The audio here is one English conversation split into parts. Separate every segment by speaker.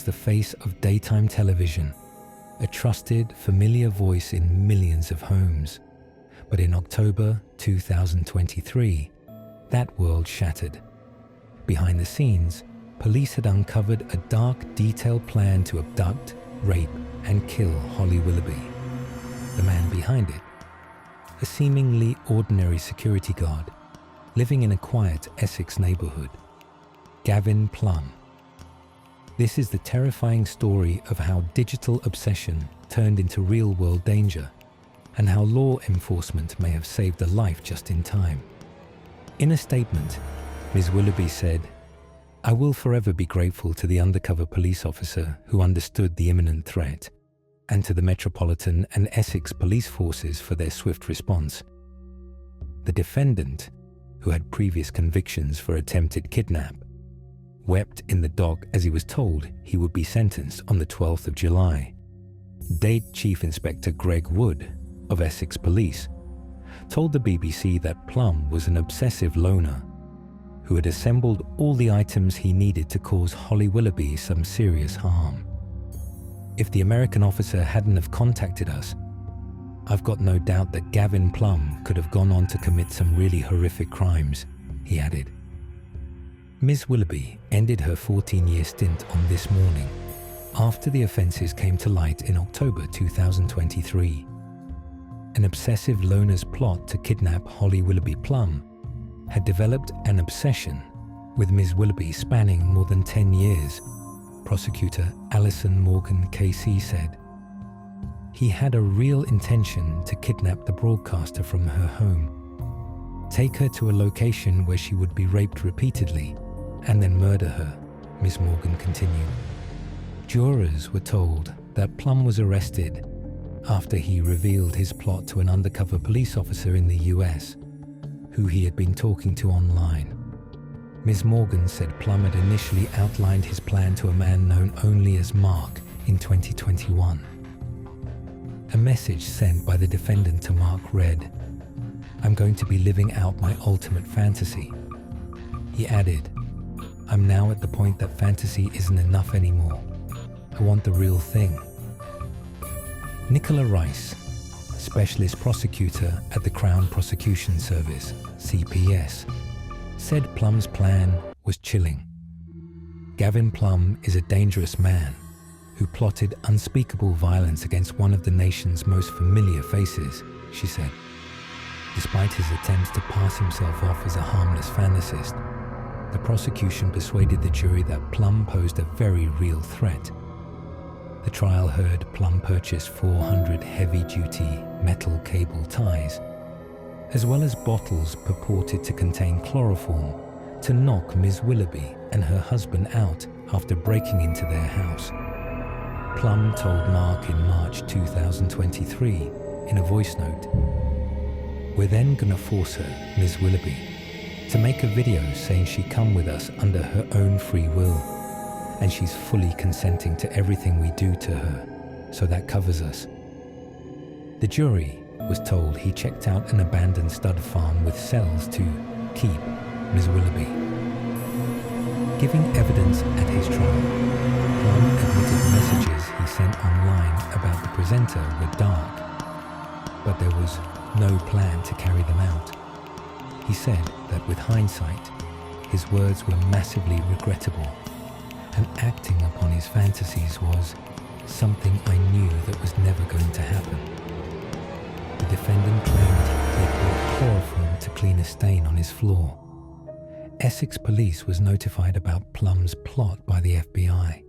Speaker 1: was the face of daytime television, a trusted, familiar voice in millions of homes. But in October 2023, that world shattered. Behind the scenes, police had uncovered a dark, detailed plan to abduct, rape, and kill Holly Willoughby. The man behind it, a seemingly ordinary security guard living in a quiet Essex neighborhood, Gavin Plumb. This is the terrifying story of how digital obsession turned into real-world danger, and how law enforcement may have saved a life just in time. In a statement, Ms. Willoughby said, "I will forever be grateful to the undercover police officer who understood the imminent threat, and to the Metropolitan and Essex police forces for their swift response." The defendant, who had previous convictions for attempted kidnap, wept in the dock as he was told he would be sentenced on the 12th of July. Dade Chief Inspector Greg Wood of Essex Police told the BBC that Plumb was an obsessive loner who had assembled all the items he needed to cause Holly Willoughby some serious harm. "If the American officer hadn't have contacted us, I've got no doubt that Gavin Plumb could have gone on to commit some really horrific crimes," he added. Ms. Willoughby ended her 14-year stint on This Morning after the offences came to light in October 2023. An obsessive loner's plot to kidnap Holly Willoughby Plumb had developed an obsession with Ms. Willoughby spanning more than 10 years, prosecutor Alison Morgan Casey said. He had a real intention to kidnap the broadcaster from her home, take her to a location where she would be raped repeatedly, and then murder her, Ms. Morgan continued. Jurors were told that Plumb was arrested after he revealed his plot to an undercover police officer in the US, who he had been talking to online. Ms. Morgan said Plumb had initially outlined his plan to a man known only as Mark in 2021. A message sent by the defendant to Mark read, "I'm going to be living out my ultimate fantasy." He added, "I'm now at the point that fantasy isn't enough anymore. I want the real thing." Nicola Rice, specialist prosecutor at the Crown Prosecution Service, CPS, said Plumb's plan was chilling. Gavin Plumb is a dangerous man who plotted unspeakable violence against one of the nation's most familiar faces, she said. Despite his attempts to pass himself off as a harmless fantasist, the prosecution persuaded the jury that Plumb posed a very real threat. The trial heard Plumb purchase 400 heavy-duty metal cable ties, as well as bottles purported to contain chloroform to knock Ms. Willoughby and her husband out after breaking into their house. Plumb told Mark in March 2023 in a voice note, "We're then gonna force her, Ms. Willoughby, to make a video saying she come with us under her own free will, and she's fully consenting to everything we do to her, so that covers us." The jury was told he checked out an abandoned stud farm with cells to keep Ms. Willoughby. Giving evidence at his trial, Plumb admitted messages he sent online about the presenter were dark, but there was no plan to carry them out. He said that with hindsight, his words were massively regrettable, and acting upon his fantasies was something I knew that was never going to happen. The defendant claimed he had brought chloroform to clean a stain on his floor. Essex Police was notified about Plumb's plot by the FBI,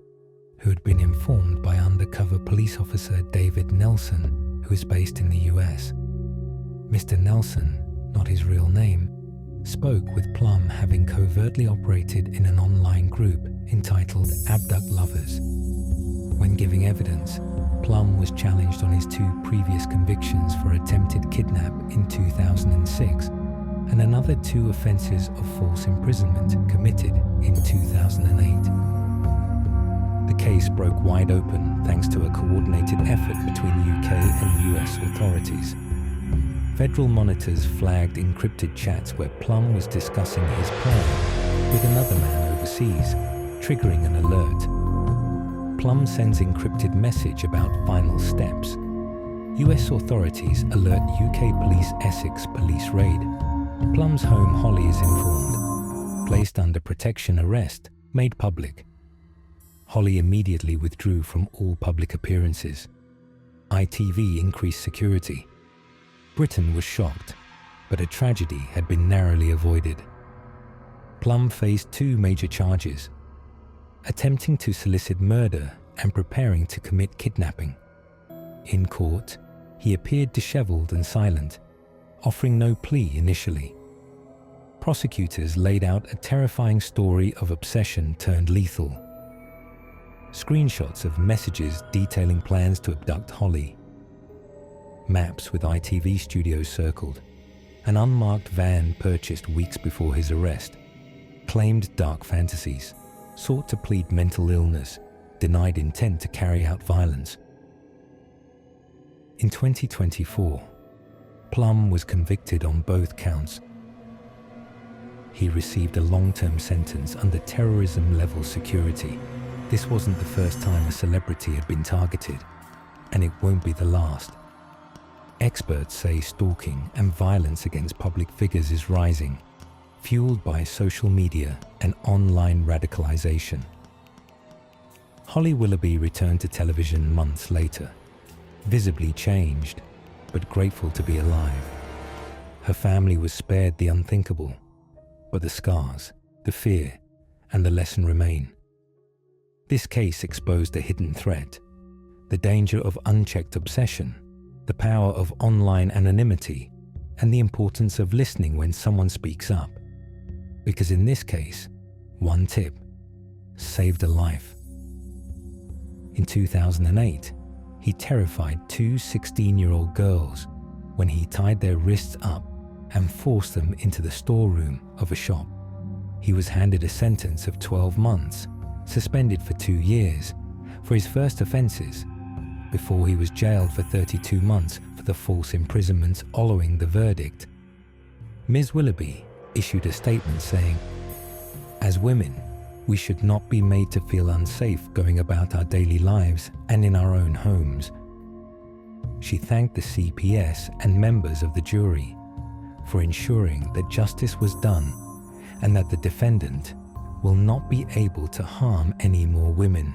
Speaker 1: who had been informed by undercover police officer David Nelson, who is based in the US. Mr. Nelson, not his real name, spoke with Plumb having covertly operated in an online group entitled Abduct Lovers. When giving evidence, Plumb was challenged on his 2 previous convictions for attempted kidnap in 2006 and another 2 offences of false imprisonment committed in 2008. The case broke wide open thanks to a coordinated effort between UK and US authorities. Federal monitors flagged encrypted chats where Plumb was discussing his plan with another man overseas, triggering an alert. Plumb sends encrypted message about final steps. US authorities alert UK police Essex police raid. Plumb's home, Holly, is informed, placed under protection arrest, made public. Holly immediately withdrew from all public appearances. ITV increased security. Britain was shocked, but a tragedy had been narrowly avoided. Plumb faced 2 major charges: attempting to solicit murder and preparing to commit kidnapping. In court, he appeared disheveled and silent, offering no plea initially. Prosecutors laid out a terrifying story of obsession turned lethal. Screenshots of messages detailing plans to abduct Holly. Maps with ITV studios circled. An unmarked van purchased weeks before his arrest. Claimed dark fantasies. Sought to plead mental illness. Denied intent to carry out violence. In 2024, Plumb was convicted on both counts. He received a long-term sentence under terrorism-level security. This wasn't the first time a celebrity had been targeted, and it won't be the last. Experts say stalking and violence against public figures is rising, fueled by social media and online radicalization. Holly Willoughby returned to television months later, visibly changed, but grateful to be alive. Her family was spared the unthinkable, but the scars, the fear, and the lesson remain. This case exposed a hidden threat, the danger of unchecked obsession, the power of online anonymity, and the importance of listening when someone speaks up. Because in this case, one tip saved a life. In 2008, he terrified 2 16-year-old girls when he tied their wrists up and forced them into the storeroom of a shop. He was handed a sentence of 12 months, suspended for 2 years, for his first offences, before he was jailed for 32 months for the false imprisonment following the verdict. Ms. Willoughby issued a statement saying, "As women, we should not be made to feel unsafe going about our daily lives and in our own homes." She thanked the CPS and members of the jury for ensuring that justice was done and that the defendant will not be able to harm any more women.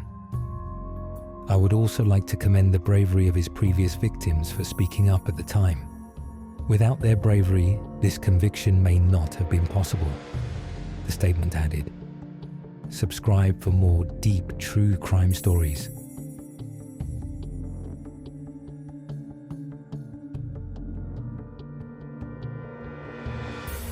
Speaker 1: I would also like to commend the bravery of his previous victims for speaking up at the time. Without their bravery, this conviction may not have been possible. The statement added. Subscribe for more deep true crime stories.